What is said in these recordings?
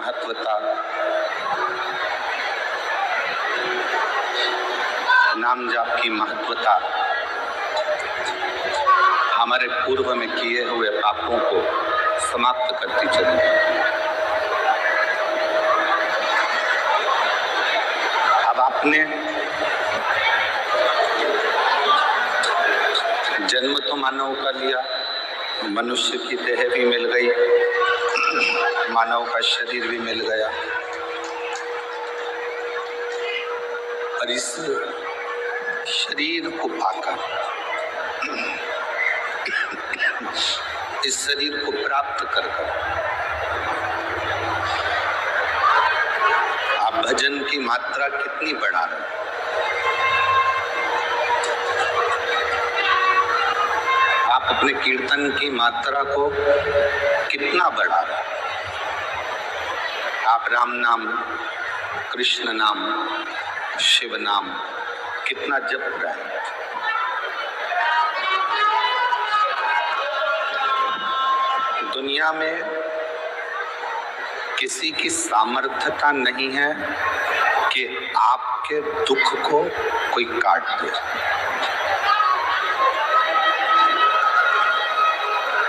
महत्वता, नाम जाप की महत्वता हमारे पूर्व में किए हुए पापों को समाप्त करती चली। अब आपने जन्म तो मानव का लिया, मनुष्य की देह भी मिल गई, मानव का शरीर भी मिल गया, और इस शरीर को पाकर, इस शरीर को प्राप्त कर आप भजन की मात्रा कितनी बढ़ा रहे हैं? आप अपने कीर्तन की मात्रा को कितना बढ़ा रहे हैं? आप राम नाम, कृष्ण नाम, शिव नाम कितना जप रहे हैं? दुनिया में किसी की सामर्थ्यता नहीं है कि आपके दुख को कोई काट दे।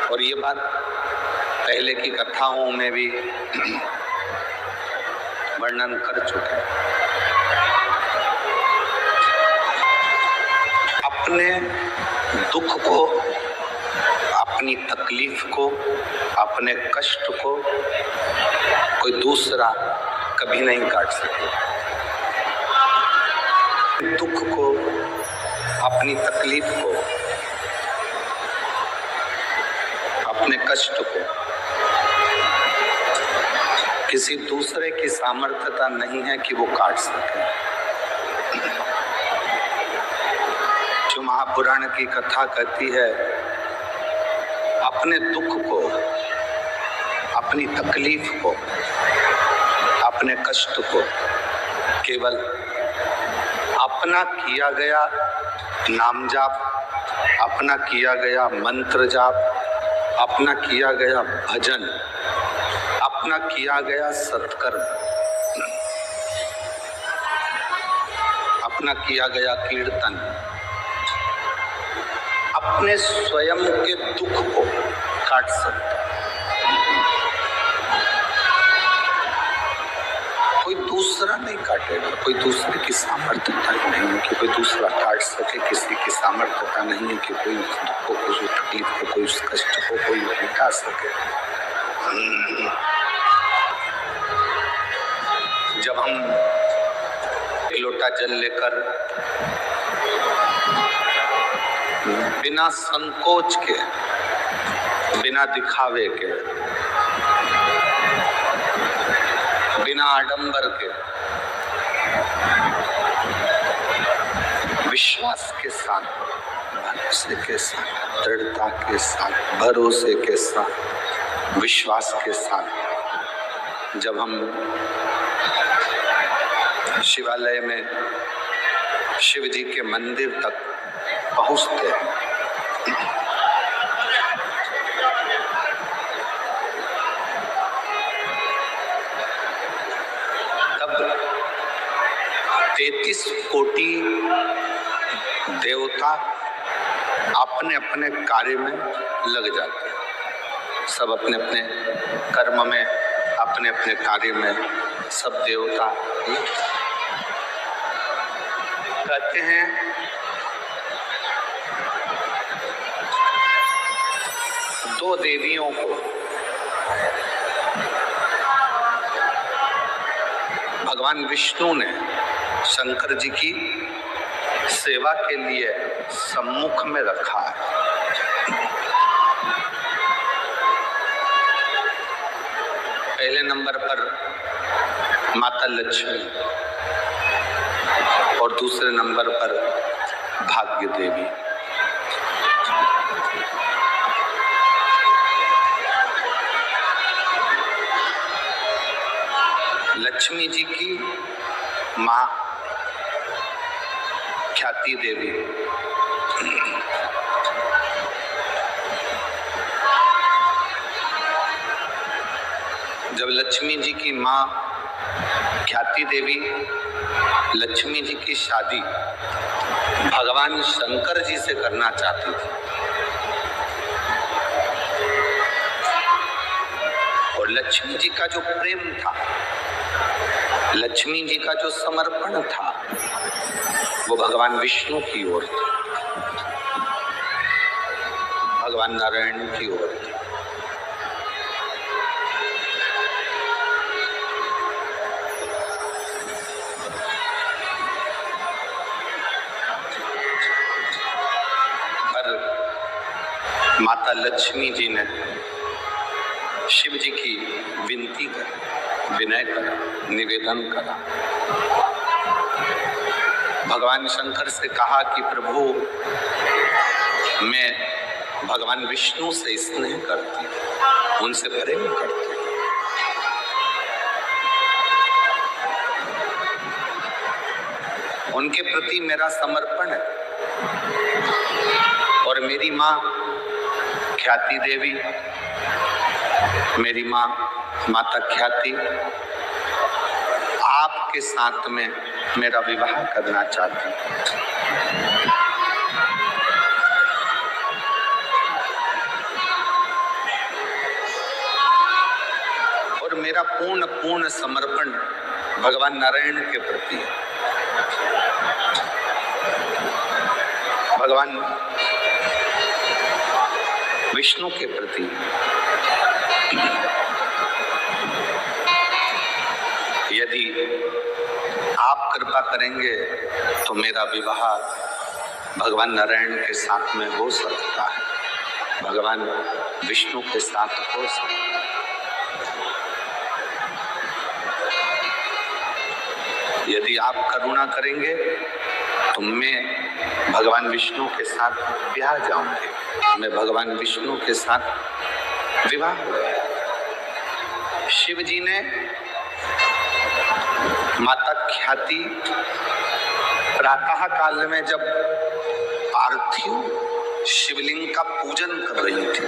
और ये बात पहले की कथाओं में भी वर्णन कर चुके हैं। अपने दुख को, अपनी तकलीफ को, अपने कष्ट को कोई दूसरा कभी नहीं काट सके। दुख को, अपनी तकलीफ को, अपने कष्ट को किसी दूसरे की सामर्थ्यता नहीं है कि वो काट सके। जो महापुराण की कथा कहती है, अपने दुख को, अपनी तकलीफ को, अपने कष्ट को केवल अपना किया गया नाम जाप, अपना किया गया मंत्र जाप, अपना किया गया भजन, अपना किया गया सत्कर्म, अपना किया गया कीर्तन, अपने स्वयं के दुख को काट सकता। कोई दूसरा नहीं काटेगा, कोई दूसरे की सामर्थ्यता नहीं है कि कोई दूसरा काट सके, किसी की सामर्थ्यता नहीं है कि कोई उस दुख को, कोई उस तकलीफ को, कोई उस कष्ट को कोई मिटा सके। जब हम एक लोटा जल लेकर बिना संकोच के, बिना दिखावे के, बिना आडंबर के, विश्वास के साथ, भरोसे के साथ, दृढ़ता के साथ, भरोसे के साथ, विश्वास के साथ जब हम शिवालय में शिव जी के मंदिर तक पहुंचते हैं, तब 33 कोटि देवता अपने अपने कार्य में लग जाते हैं। सब अपने अपने कर्म में, अपने अपने कार्य में सब देवता कहते हैं दो देवियों को भगवान विष्णु ने शंकर जी की सेवा के लिए सम्मुख में रखा है। पहले नंबर पर माता लक्ष्मी और दूसरे नंबर पर भाग्य देवी। लक्ष्मी जी की माँ ख्याति देवी, जब लक्ष्मी जी की माँ ख्याति देवी लक्ष्मी जी की शादी भगवान शंकर जी से करना चाहती थी, और लक्ष्मी जी का जो प्रेम था, लक्ष्मी जी का जो समर्पण था, वो भगवान विष्णु की ओर था, भगवान नारायण की ओर था। माता लक्ष्मी जी ने शिव जी की विनती करी, विनय करा, निवेदन करा, भगवान शंकर से कहा कि प्रभु, मैं भगवान विष्णु से स्नेह करती हूं, उनसे प्रेम करती हूं, उनके प्रति मेरा समर्पण है। और मेरी माँ ख्याति देवी, मेरी माँ माता ख्याति आपके साथ में मेरा विवाह करना चाहती है। और मेरा पूर्ण समर्पण भगवान नारायण के प्रति है, भगवान विष्णु के प्रति। यदि आप कृपा करेंगे तो मेरा विवाह भगवान नारायण के साथ में हो सकता है, भगवान विष्णु के साथ हो सकता है। यदि आप करुणा करेंगे तो मैं भगवान विष्णु के साथ ब्याह जाऊंगी, मैं भगवान विष्णु के साथ विवाह होगा। शिव जी ने माता ख्याति प्रातः काल में जब पार्थिव शिवलिंग का पूजन कर रही थी,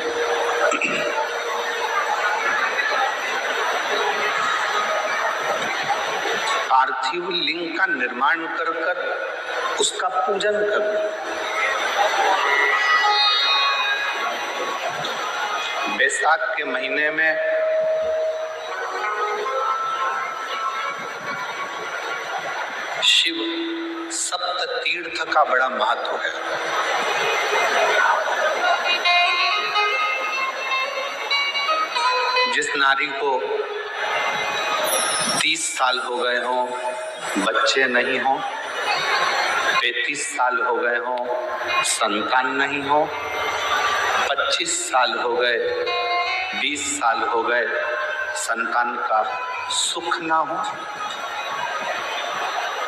पार्थिव लिंग का निर्माण कर उसका पूजन कर, बैसाख के महीने में शिव सप्त तीर्थ का बड़ा महत्व है। जिस नारी को 30 साल हो गए हों, बच्चे नहीं हो, 35 साल हो गए हों, संतान नहीं हो, 25 साल हो गए, 20 साल हो गए, संतान का सुख ना हो,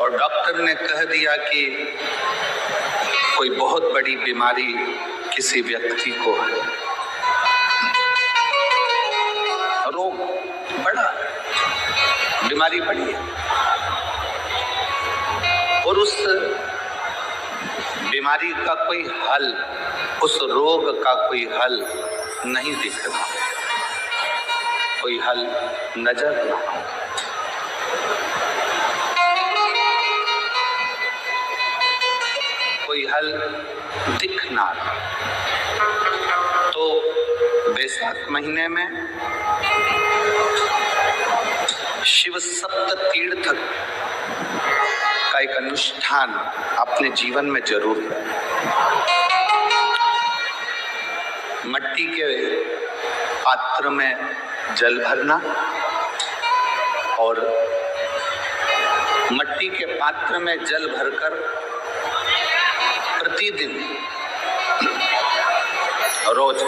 और डॉक्टर ने कह दिया कि कोई बहुत बड़ी बीमारी किसी व्यक्ति को है, रोग बड़ा, बीमारी बड़ी है, और उस बीमारी का कोई हल, उस रोग का कोई हल नहीं दिख रहा, कोई हल नजर न आता, कोई हल दिख ना रहा। तो बैसाख महीने में शिव सप्त तीर्थ का एक अनुष्ठान अपने जीवन में जरूर है। मट्टी के पात्र में जल भरना और मट्टी के पात्र में जल भरकर प्रतिदिन रोज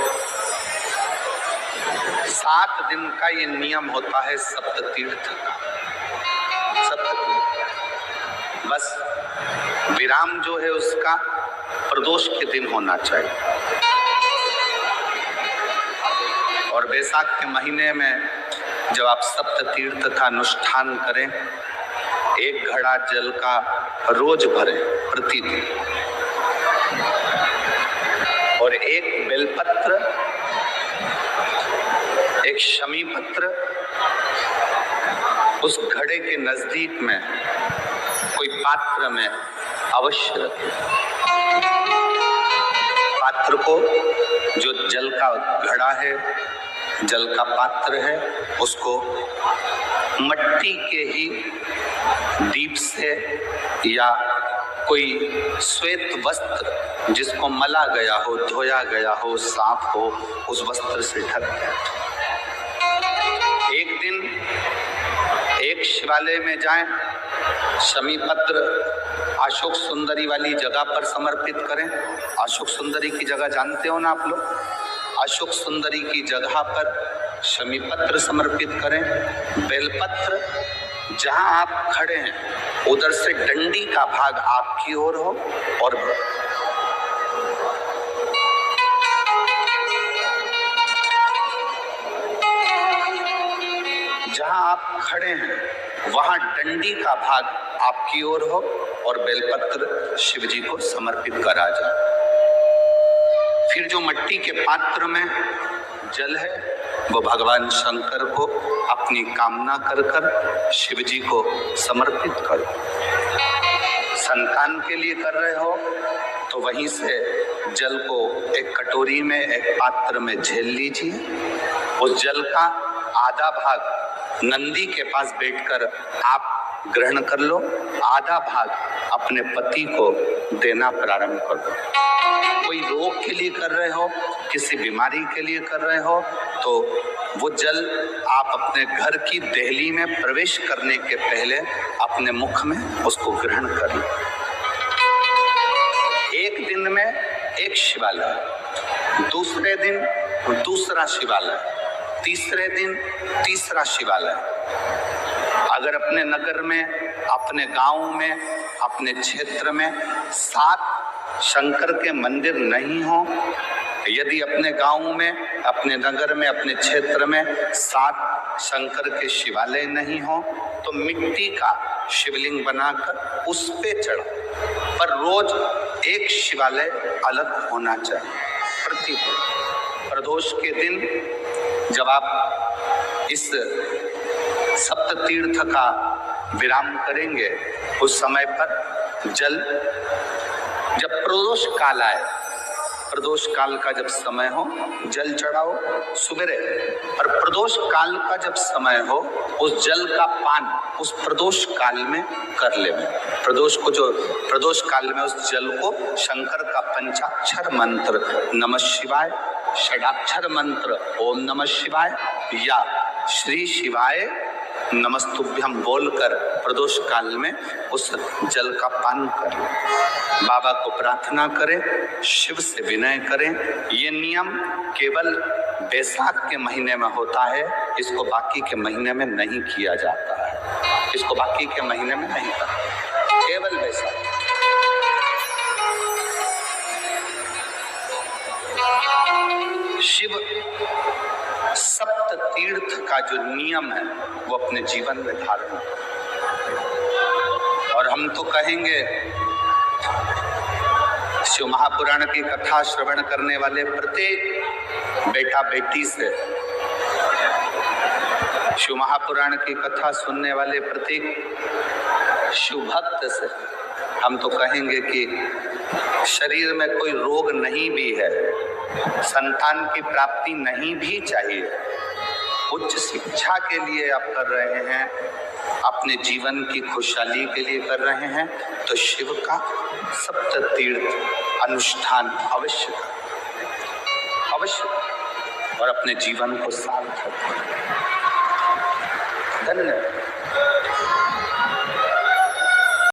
7 दिन का ये नियम होता है सप्त तीर्थ का। बस विराम जो है उसका प्रदोष के दिन होना चाहिए। और बैसाख के महीने में जब आप सप्त तीर्थ का अनुष्ठान करें, 1 घड़ा जल का रोज भरें प्रतिदिन, और 1 बेलपत्र, 1 शमी पत्र, उस घड़े के नजदीक में कोई पात्र में अवश्य रखें। पात्र को, जो जल का घड़ा है, जल का पात्र है, उसको मिट्टी के ही दीप से या कोई श्वेत वस्त्र जिसको मला गया हो, धोया गया हो, साफ हो, उस वस्त्र से ढक दें। एक दिन एक शिवालय में जाएं, शमी पत्र अशोक सुंदरी वाली जगह पर समर्पित करें। अशोक सुंदरी की जगह जानते हो ना आप लोग? अशोक सुंदरी की जगह पर शमी पत्र समर्पित करें। बेलपत्र जहां आप खड़े हैं उधर से डंडी का भाग आपकी ओर हो और जहां आप खड़े हैं वहां डंडी का भाग आपकी ओर हो और बेलपत्र शिव जी को समर्पित करा जाए। फिर जो मिट्टी के पात्र में जल है वो भगवान शंकर को अपनी कामना कर कर शिव जी को समर्पित करो। संतान के लिए कर रहे हो तो वहीं से जल को एक कटोरी में, एक पात्र में झेल लीजिए। उस जल का आधा भाग नंदी के पास बैठकर आप ग्रहण कर लो, आधा भाग अपने पति को देना प्रारंभ कर दो। कोई रोग के लिए कर रहे हो, किसी बीमारी के लिए कर रहे हो तो वो जल आप अपने घर की देहली में प्रवेश करने के पहले अपने मुख में उसको ग्रहण कर लो। एक दिन में एक शिवालय, दूसरे दिन दूसरा शिवालय, तीसरे दिन तीसरा शिवालय। अगर अपने नगर में, अपने गांव में, अपने क्षेत्र में 7 शंकर के मंदिर नहीं हो, यदि अपने गांव में, अपने नगर में, अपने क्षेत्र में 7 शंकर के शिवालय नहीं हो तो मिट्टी का शिवलिंग बनाकर उस पे चढ़ो, पर रोज एक शिवालय अलग होना चाहिए। प्रतिदिन प्रदोष के दिन जब आप इस सप्त तीर्थ का विराम करेंगे उस समय पर जल, जब प्रदोष काल आए, प्रदोष काल का जब समय हो जल चढ़ाओ सुबेरे, और प्रदोष काल का जब समय हो उस जल का पान उस प्रदोष काल में कर ले। प्रदोष को, जो प्रदोष काल में उस जल को शंकर का पंचाक्षर मंत्र नमः शिवाय, षडाक्षर मंत्र ओम नमः शिवाय या श्री शिवाय नमस्तुभ्यम बोलकर प्रदोष काल में उस जल का पान करें। बाबा को प्रार्थना करें, शिव से विनय करें। ये नियम केवल बैसाख के महीने में होता है, इसको बाकी के महीने में नहीं किया जाता है। इसको बाकी के महीने में नहीं करते, केवल बैसाख। शिव सप्त तीर्थ का जो नियम है वो अपने जीवन में धारण करें। और हम तो कहेंगे, शिव महापुराण की कथा श्रवण करने वाले प्रत्येक बेटा बेटी से, शिव महापुराण की कथा सुनने वाले प्रत्येक शिव भक्त से हम तो कहेंगे कि शरीर में कोई रोग नहीं भी है, संतान की प्राप्ति नहीं भी चाहिए, उच्च शिक्षा के लिए आप कर रहे हैं, अपने जीवन की खुशहाली के लिए कर रहे हैं, तो शिव का सप्त तीर्थ अनुष्ठान अवश्य करें, अवश्य, और अपने जीवन को सार्थक करें।